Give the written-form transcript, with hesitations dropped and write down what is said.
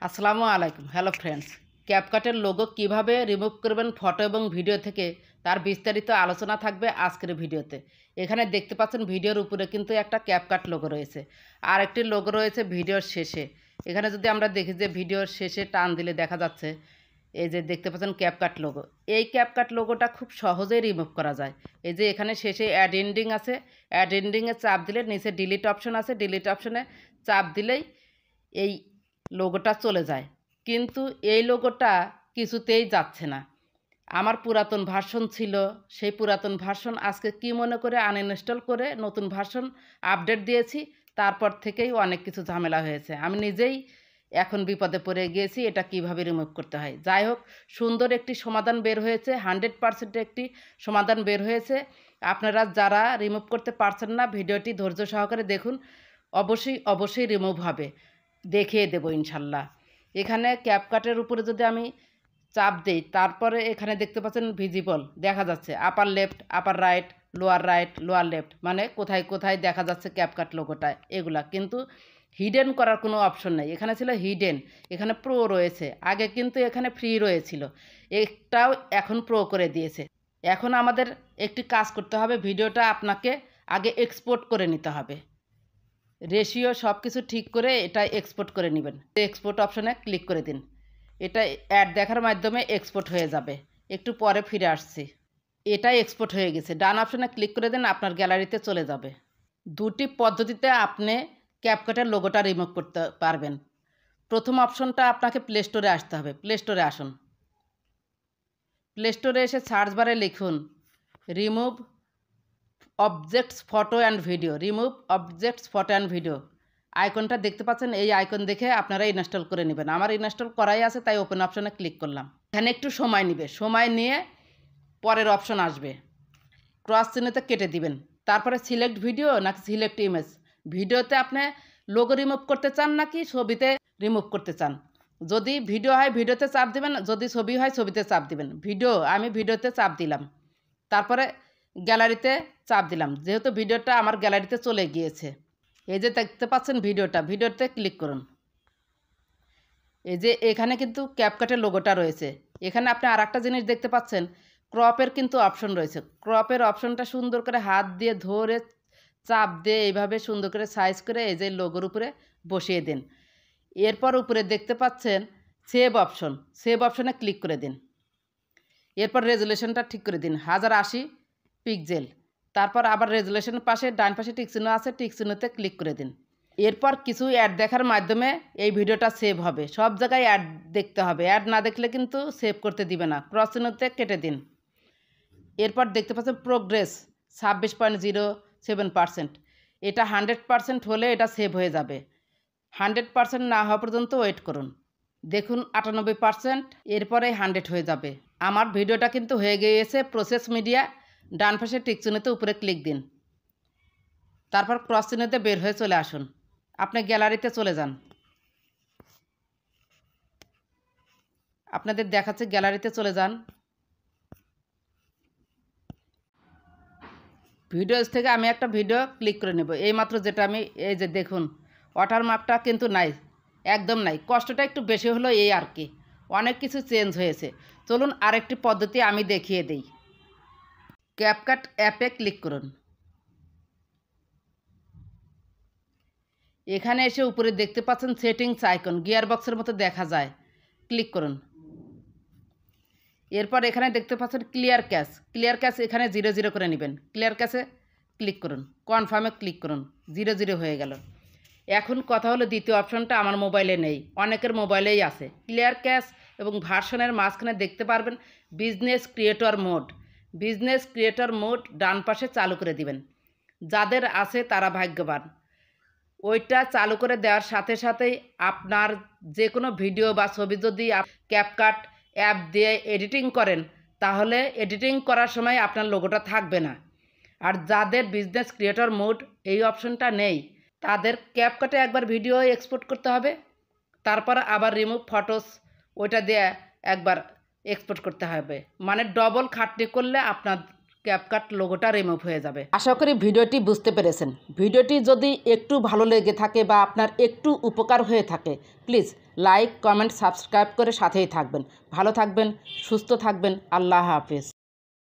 আসসালামু আলাইকুম। Hello friends, ক্যাপকাটের logo কিভাবে রিমুভ করবেন ফটো এবং ভিডিও থেকে তার বিস্তারিত আলোচনা থাকবে আজকের ভিডিওতে। এখানে দেখতে পাচ্ছেন ভিডিওর উপরে কিন্তু একটা ক্যাপকাট লোগো রয়েছে, আর একটি লোগো রয়েছে ভিডিওর শেষে। এখানে যদি আমরা দেখি যে ভিডিওর শেষে টান দিলে দেখা যাচ্ছে এই যে দেখতে পাচ্ছেন ক্যাপকাট লোগো। এই ক্যাপকাট লোগোটা খুব সহজেই রিমুভ করা যায়। এই যে এখানে শেষে অ্যাড এন্ডিং আছে, অ্যাড এন্ডিংয়ে চাপ দিলে নিচে ডিলিট অপশন আছে, ডিলিট অপশনে চাপ দিলেই এই লোগোটা চলে যায়। কিন্তু এই লোগোটা কিছুতেই যাচ্ছে না। আমার পুরাতন ভার্সন ছিল, সেই পুরাতন ভার্সন আজকে কি মনে করে আনইনস্টল করে নতুন ভার্সন আপডেট দিয়েছি, তারপর থেকেই অনেক কিছু ঝামেলা হয়েছে। আমি নিজেই এখন বিপদে পড়ে গিয়েছি এটা কিভাবে রিমুভ করতে হয়। যাই হোক, সুন্দর একটি সমাধান বের হয়েছে, 100% একটি সমাধান বের হয়েছে। আপনারা যারা রিমুভ করতে পারছেন না, ভিডিওটি ধৈর্য সহকারে দেখুন, অবশ্যই রিমুভ হবে, দেখিয়ে দেবো ইনশাল্লাহ। এখানে ক্যাপকাটের উপরে যদি আমি চাপ দিই, তারপরে এখানে দেখতে পাচ্ছেন ভিজিবল দেখা যাচ্ছে, upper left, upper right, lower left, মানে কোথায় কোথায় দেখা যাচ্ছে ক্যাপকাট লোগোটা, এগুলা কিন্তু হিডেন করার কোনো অপশন নেই। এখানে ছিল হিডেন, এখানে প্রো রয়েছে, আগে কিন্তু এখানে ফ্রি রয়েছিল, এটাও এখন প্রো করে দিয়েছে। এখন আমাদের একটি কাজ করতে হবে, ভিডিওটা আপনাকে আগে এক্সপোর্ট করে নিতে হবে। রেশিও সব কিছু ঠিক করে এটা এক্সপোর্ট করে নেবেন। এক্সপোর্ট অপশনে ক্লিক করে দিন, এটা অ্যাড দেখার মাধ্যমে এক্সপোর্ট হয়ে যাবে। একটু পরে ফিরে আসছি, এটা এক্সপোর্ট হয়ে গেছে। ডান অপশনে ক্লিক করে দিন, আপনার গ্যালারিতে চলে যাবে। দুটি পদ্ধতিতে আপনি ক্যাপকাটের লোগোটা রিমুভ করতে পারবেন। প্রথম অপশনটা আপনাকে প্লে স্টোরে আসতে হবে। প্লে স্টোরে আসুন, প্লে স্টোরে এসে সার্চ বারে লিখুন remove objects photo and video, remove objects photo and video আইকনটা দেখতে পাচ্ছেন। এই আইকন দেখে আপনারা ইনস্টল করে নেবেন। আমার ইনস্টল করাই আছে, তাই ওপেন অপশনে ক্লিক করলাম। এখানে একটু সময় নেবে, সময় নিয়ে পরের অপশন আসবে, ক্রস চিহ্নতে কেটে দিবেন। তারপরে সিলেক্ট ভিডিও নাকি সিলেক্ট ইমেজ, ভিডিওতে আপনি লোগো রিমুভ করতে চান নাকি ছবিতে রিমুভ করতে চান। যদি ভিডিও হয় ভিডিওতে চাপ দিবেন, যদি ছবি হয় ছবিতে চাপ দিবেন। আমি ভিডিওতে চাপ দিলাম, তারপরে গ্যালারিতে চাপ দিলাম, যেহেতু ভিডিওটা আমার গ্যালারিতে চলে গিয়েছে। এই যে দেখতে পাচ্ছেন ভিডিওতে ক্লিক করুন। এই যে এখানে কিন্তু ক্যাপকাটের লোগোটা রয়েছে। এখানে আপনি আর একটা জিনিস দেখতে পাচ্ছেন, ক্রপের কিন্তু অপশন রয়েছে। ক্রপের অপশনটা সুন্দর করে হাত দিয়ে ধরে চাপ দিয়ে এইভাবে সুন্দর করে সাইজ করে এই যে লোগোর উপরে বসিয়ে দিন। এরপর উপরে দেখতে পাচ্ছেন সেভ অপশনে ক্লিক করে দিন। এরপর রেজুলেশনটা ঠিক করে দিন 1080 পিক্সেল। তারপর আবার রেজুলেশনের পাশে ডান পাশে টিকচিহ্ন আছে, টিকচিহ্নতে ক্লিক করে দিন। এরপর কিছু অ্যাড দেখার মাধ্যমে এই ভিডিওটা সেভ হবে। সব জায়গায় অ্যাড দেখতে হবে, অ্যাড না দেখলে কিন্তু সেভ করতে দিবে না। ক্রস চিহ্নতে কেটে দিন। এরপর দেখতে পাচ্ছেন প্রোগ্রেস 26.07%, এটা 100% হলে এটা সেভ হয়ে যাবে। 100% না হওয়া পর্যন্ত ওয়েট করুন। দেখুন 98%, এরপরে 100 হয়ে যাবে। আমার ভিডিওটা কিন্তু হয়ে গিয়েছে। প্রসেস মিডিয়া, ডান পাশে টিক চিহ্নতে উপরে ক্লিক দিন, তারপর ক্রস চিহ্নতে বের হয়ে চলে আসুন। আপনি গ্যালারিতে চলে যান, আপনাদের দেখাচ্ছে গ্যালারিতে চলে যান। ভিডিওস থেকে আমি একটা ভিডিও ক্লিক করে নেব, এইমাত্র যেটা আমি, এই যে দেখুন ওয়াটারমার্কটা কিন্তু নাই, একদম নাই। কষ্টটা একটু বেশি হলো এই আর কি, অনেক কিছু চেঞ্জ হয়েছে। চলুন আরেকটি পদ্ধতি আমি দেখিয়ে দিই। ক্যাপকাট অ্যাপে ক্লিক করুন। এখানে এসে উপরে দেখতে পাচ্ছেন সেটিংস আইকন, গিয়ার বক্সের মতো দেখা যায়, ক্লিক করুন। এরপর এখানে দেখতে পাচ্ছেন ক্লিয়ার ক্যাশ, এখানে 00 করে নেবেন। ক্লিয়ার ক্যাশে ক্লিক করুন, কনফার্মে ক্লিক করুন, 00 হয়ে গেল। এখন কথা হলো দ্বিতীয় অপশনটা আমার মোবাইলে নেই, অনেকের মোবাইলেই আছে। ক্লিয়ার ক্যাশ এবং ভার্সনের মাঝখানে দেখতে পারবেন বিজনেস ক্রিয়েটর মোড ডান পাশে চালু করে দিবেন। যাদের আছে তারা ভাগ্যবান। ওইটা চালু করে দেওয়ার সাথে সাথেই আপনার যে কোনো ভিডিও বা ছবি যদি ক্যাপকাট অ্যাপ দিয়ে এডিটিং করেন, তাহলে এডিটিং করার সময় আপনার লোগোটা থাকবে না। আর যাদের বিজনেস ক্রিয়েটর মোড এই অপশনটা নেই, তাদের ক্যাপকাটে একবার ভিডিও এক্সপোর্ট করতে হবে, তারপর আবার রিমুভ ফটোস ওইটা দিয়ে একবার এক্সপোর্ট করতে হবে। মানে ডবল খাটনি করলে আপনার ক্যাপকাট লোগোটা রিমুভ হয়ে যাবে। আশা করি ভিডিওটি বুঝতে পেরেছেন। ভিডিওটি যদি একটু ভালো লেগে থাকে বা আপনার একটু উপকার হয়ে থাকে, প্লিজ লাইক কমেন্ট সাবস্ক্রাইব করে সাথেই থাকবেন। ভালো থাকবেন, সুস্থ থাকবেন। আল্লাহ হাফেজ।